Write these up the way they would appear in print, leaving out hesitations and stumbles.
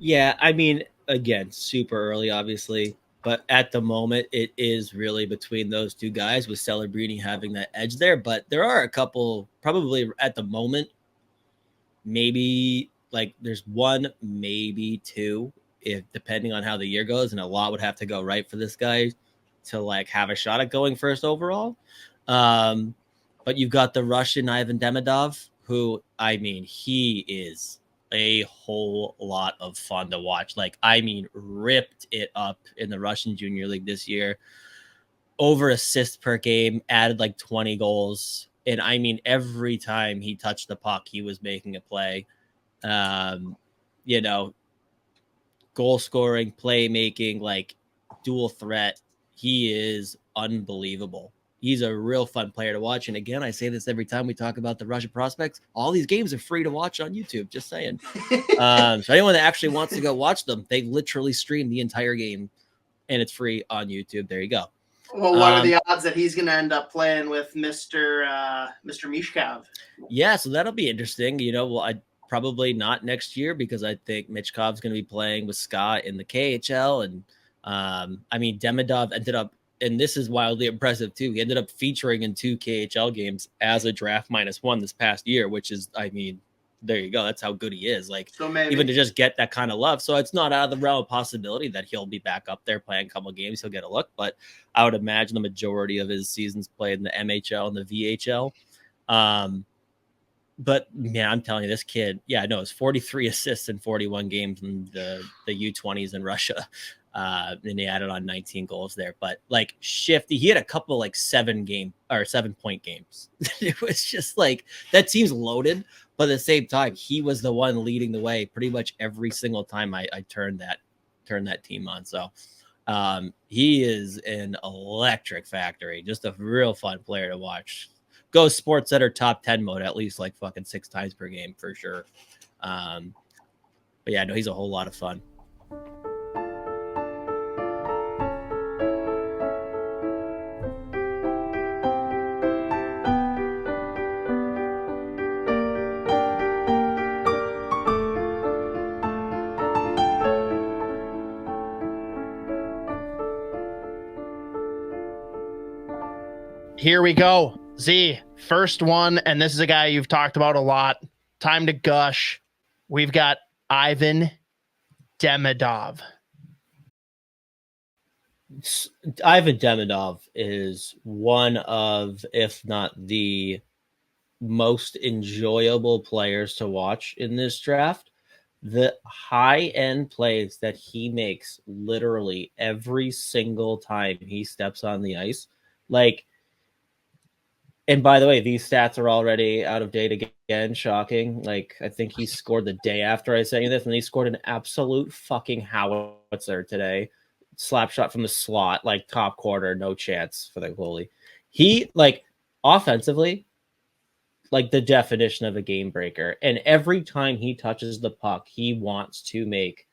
Yeah, I mean, again, super early, obviously, but at the moment, it is really between those two guys with Celebrini having that edge there. But there are a couple, probably at the moment, maybe like there's one, maybe two, if depending on how the year goes, and a lot would have to go right for this guy to like have a shot at going first overall. Um, but you've got the Russian Ivan Demidov, who I mean, he is a whole lot of fun to watch. Like, I mean, ripped it up in the Russian Junior League this year. Over assists per game, added like 20 goals. And I mean, every time he touched the puck, he was making a play. Um, you know, goal scoring, playmaking, like dual threat. He is unbelievable. He's a real fun player to watch. And again, I say this every time we talk about the Russian prospects. All these games are free to watch on YouTube. Just saying. So anyone that actually wants to go watch them, they literally stream the entire game, and it's free on YouTube. There you go. Well, what are the odds that he's going to end up playing with Mr. Mishkov? Yeah, so that'll be interesting. Well, I probably not next year because I think Michkov's going to be playing with SKA in the KHL. And I mean, Demidov ended up, and this is wildly impressive too, he ended up featuring in 2 KHL games as a draft -1 this past year, which is, I mean, there you go. That's how good he is. Like, so even to just get that kind of love. So it's not out of the realm of possibility that he'll be back up there playing a couple of games. He'll get a look, but I would imagine the majority of his seasons played in the MHL and the VHL. But man, I'm telling you, this kid, yeah, I know it's 43 assists in 41 games in the U20s in Russia. And he added on 19 goals there. But like shifty, he had a couple like 7-point games. It was just like that team's loaded, but at the same time, he was the one leading the way pretty much every single time I turned that team on. So he is an electric factory, just a real fun player to watch. Go Sports Center top 10 mode at least like fucking 6 times per game for sure. But yeah, no, he's a whole lot of fun. Here we go. Z, first one, and this is a guy you've talked about a lot. Time to gush. We've got Ivan Demidov. Ivan Demidov is one of, if not the most enjoyable players to watch in this draft. The high-end plays that he makes literally every single time he steps on the ice, like, and by the way, these stats are already out of date again. Shocking. Like, I think he scored the day after I sent you this, and he scored an absolute fucking howitzer today. Slap shot from the slot, like top quarter, no chance for the goalie. He, like, offensively, like the definition of a game breaker. And every time he touches the puck, he wants to make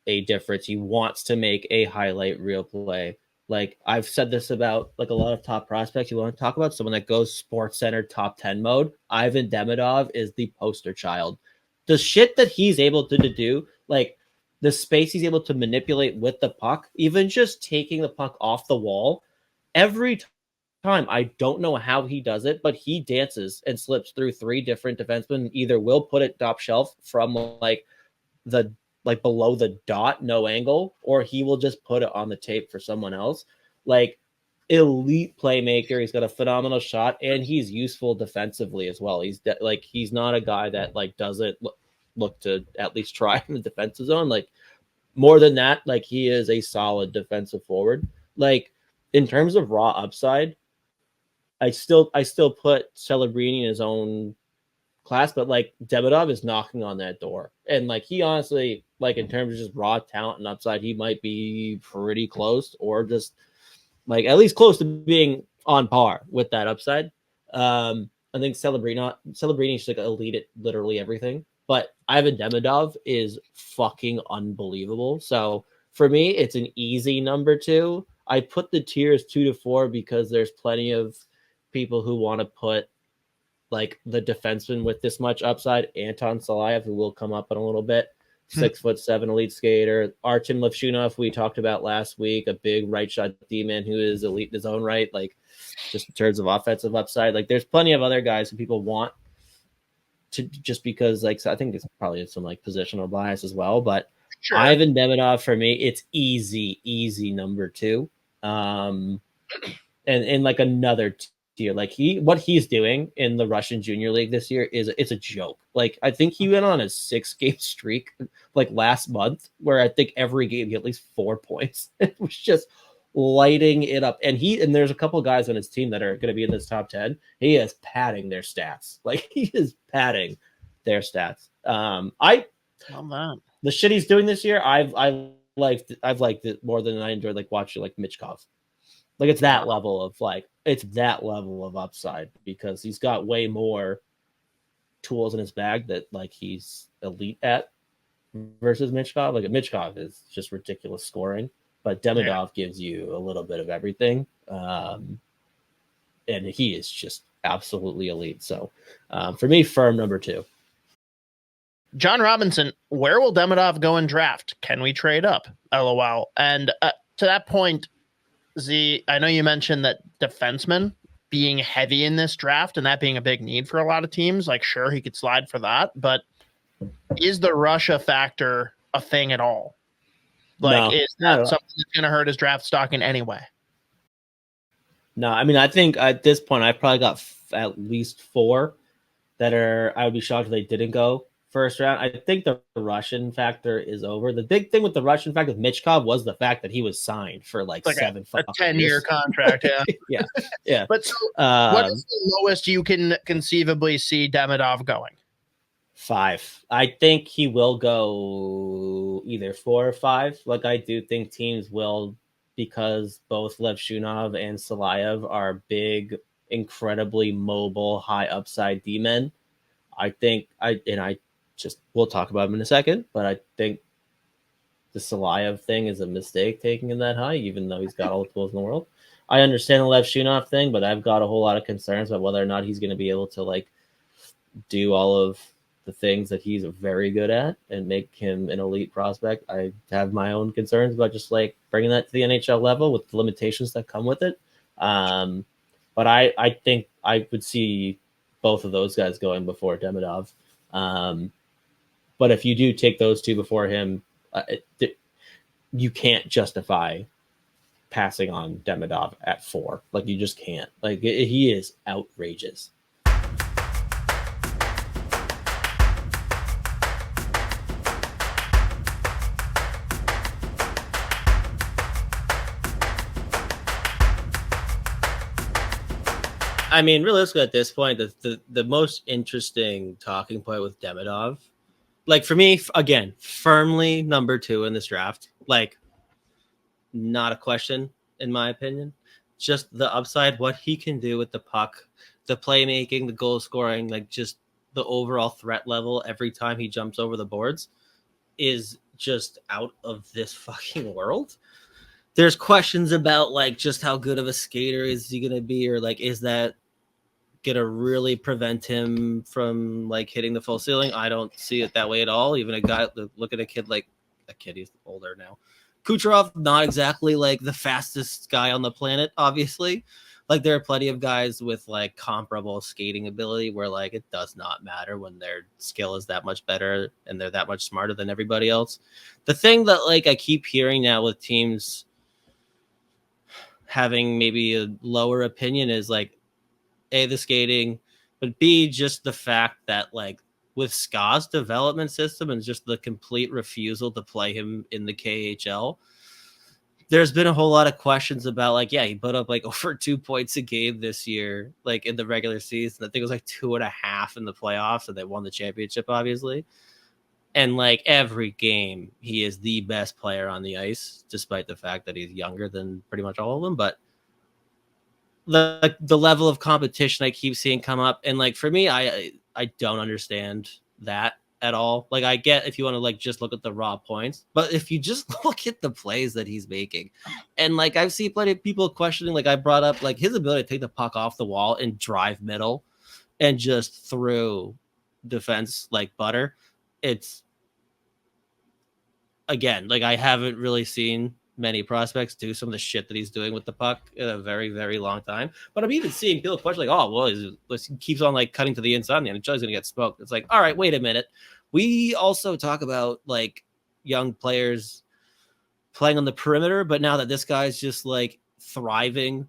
a difference. He wants to make a highlight reel play. Like, I've said this about like a lot of top prospects. You want to talk about someone that goes Sports Center top 10 mode. Ivan Demidov is the poster child. The shit that he's able to do, like the space he's able to manipulate with the puck, even just taking the puck off the wall, every time, I don't know how he does it, but he dances and slips through 3 different defensemen. Either will put it top shelf from like below the dot, no angle, or he will just put it on the tape for someone else. Like, elite playmaker. He's got a phenomenal shot, and he's useful defensively as well. He's not a guy that like doesn't look to at least try in the defensive zone. Like, more than that, like, he is a solid defensive forward. Like, in terms of raw upside, I still put Celebrini in his own class, but like Demidov is knocking on that door. And like, he honestly, like, in terms of just raw talent and upside, he might be pretty close, or just like at least close to being on par with that upside. I think Celebrini's like elite at literally everything, but Ivan Demidov is fucking unbelievable. So for me, it's an easy number 2. I put the tiers 2 to 4 because there's plenty of people who want to put like the defenseman with this much upside, Anton Salayev, who will come up in a little bit. 6'7" elite skater. Artem Levshunov, we talked about last week, a big right shot D-man who is elite in his own right, like just in terms of offensive upside. Like there's plenty of other guys who people want to, just because like, so I think it's probably some like positional bias as well, but Sure. Ivan Demidov for me, it's easy number 2. And in like another tier, like what he's doing in the Russian Junior League this year it's a joke. Like I think he went on a 6-game streak like last month where I think every game he had at least 4 points. It was just lighting it up. And there's a couple of guys on his team that are going to be in this top 10. He is padding their stats. Like he is padding their stats. I love that. The shit he's doing this year, I've liked it more than I enjoyed like watching like Michkov. Like it's that level of upside because he's got way more tools in his bag that like he's elite at versus Michkov. Like Michkov is just ridiculous scoring, but Demidov gives you a little bit of everything. And he is just absolutely elite. So for me, firm number 2. John Robinson, where will Demidov go in draft? Can we trade up? LOL. And to that point, Z, I know you mentioned that defenseman being heavy in this draft and that being a big need for a lot of teams. Like, sure, he could slide for that, but is the Russia factor a thing at all? Like, is that something that's going to hurt his draft stock in any way? No, I mean, I think at this point, I've probably got at least 4 that I would be shocked if they didn't go first round. I think the Russian factor is over. The big thing with the Russian factor with Michkov was the fact that he was signed for like 7 a 10-year contract. Yeah. yeah. But so, what is the lowest you can conceivably see Demidov going? 5. I think he will go either 4 or 5. Like I do think teams will, because both Levshunov and Salayev are big, incredibly mobile, high upside D-men. I think we'll talk about him in a second, but I think the Salayev thing is a mistake taking him that high, even though he's got all the tools in the world. I understand the Levshunov thing, but I've got a whole lot of concerns about whether or not he's going to be able to like do all of the things that he's very good at and make him an elite prospect. I have my own concerns about just like bringing that to the NHL level with the limitations that come with it. But I think I would see both of those guys going before Demidov. But if you do take those 2 before him, you can't justify passing on Demidov at 4. Like you just can't. Like he is outrageous. I mean, realistically, at this point, the most interesting talking point with Demidov, like for me, again, firmly number 2 in this draft. Like, not a question, in my opinion. Just the upside, what he can do with the puck, the playmaking, the goal scoring, like just the overall threat level every time he jumps over the boards is just out of this fucking world. There's questions about like just how good of a skater is he going to be, or like, is that going to really prevent him from like hitting the full ceiling? I don't see it that way at all. Even a guy, look at a kid, he's older now. Kucherov, not exactly like the fastest guy on the planet, obviously. Like there are plenty of guys with like comparable skating ability where like it does not matter when their skill is that much better and they're that much smarter than everybody else. The thing that like I keep hearing now with teams having maybe a lower opinion is like, A, the skating, but B, just the fact that like with SKA's development system and just the complete refusal to play him in the KHL, there's been a whole lot of questions about like, yeah, he put up like over 2 points a game this year, like in the regular season. I think it was like 2.5 in the playoffs, and they won the championship, obviously. And like every game, he is the best player on the ice, despite the fact that he's younger than pretty much all of them. But the level of competition I keep seeing come up, and like for me, I don't understand that at all. Like I get if you want to like just look at the raw points, but if you just look at the plays that he's making, and like I've seen plenty of people questioning, like I brought up like his ability to take the puck off the wall and drive middle and just through defense like butter. It's again, like I haven't really seen many prospects do some of the shit that he's doing with the puck in a very, very long time. But I'm even seeing people question like, oh, well, he keeps on like cutting to the inside and the NHL is going to get smoked. It's like, all right, wait a minute. We also talk about like young players playing on the perimeter, but now that this guy's just like thriving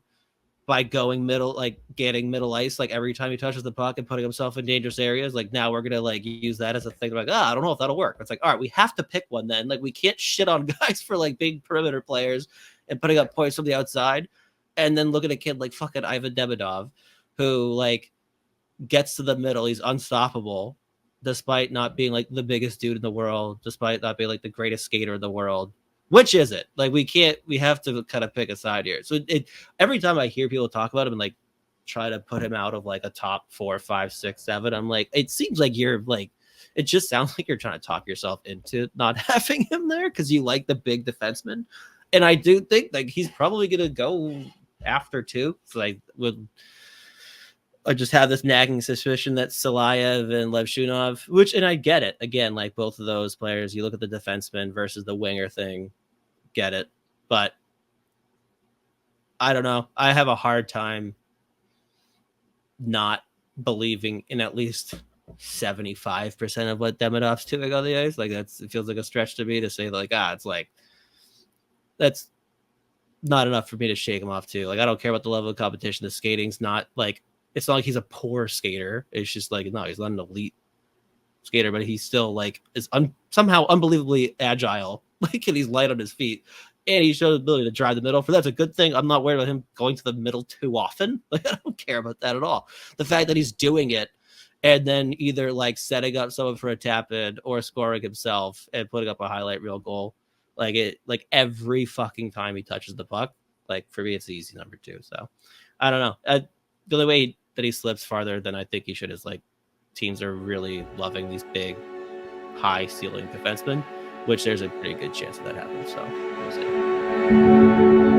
by going middle, like getting middle ice, like every time he touches the puck and putting himself in dangerous areas, like now we're gonna like use that as a thing. Like, I don't know if that'll work. It's like, all right, we have to pick one then. Like, we can't shit on guys for like big perimeter players and putting up points from the outside, and then look at a kid like fucking Ivan Demidov, who like gets to the middle, he's unstoppable, despite not being like the biggest dude in the world, despite not being like the greatest skater in the world. Which is it? Like, we have to kind of pick a side here. So every time I hear people talk about him and like try to put him out of like a top 4, 5, 6, 7, I'm like, it seems like you're like, it just sounds like you're trying to talk yourself into not having him there because you like the big defenseman. And I do think like he's probably gonna go after too. So I just have this nagging suspicion that Salayev and Levshunov, and I get it. Again, like both of those players, you look at the defenseman versus the winger thing, get it. But I don't know. I have a hard time not believing in at least 75% of what Demidov's doing on the ice. Like it feels like a stretch to me to say like, it's like, that's not enough for me to shake him off too. Like, I don't care about the level of competition. The skating's not like, it's not like he's a poor skater. It's just like, no, he's not an elite skater, but he's still like is somehow unbelievably agile. Like, and he's light on his feet, and he showed the ability to drive the middle. For that's a good thing. I'm not worried about him going to the middle too often. Like, I don't care about that at all. The fact that he's doing it and then either like setting up someone for a tap in or scoring himself and putting up a highlight reel goal, like every fucking time he touches the puck, like for me, it's the easy number 2. So I don't know. The only way that he slips farther than I think he should is like teams are really loving these big, high ceiling defensemen, which there's a pretty good chance that happens. So we'll see.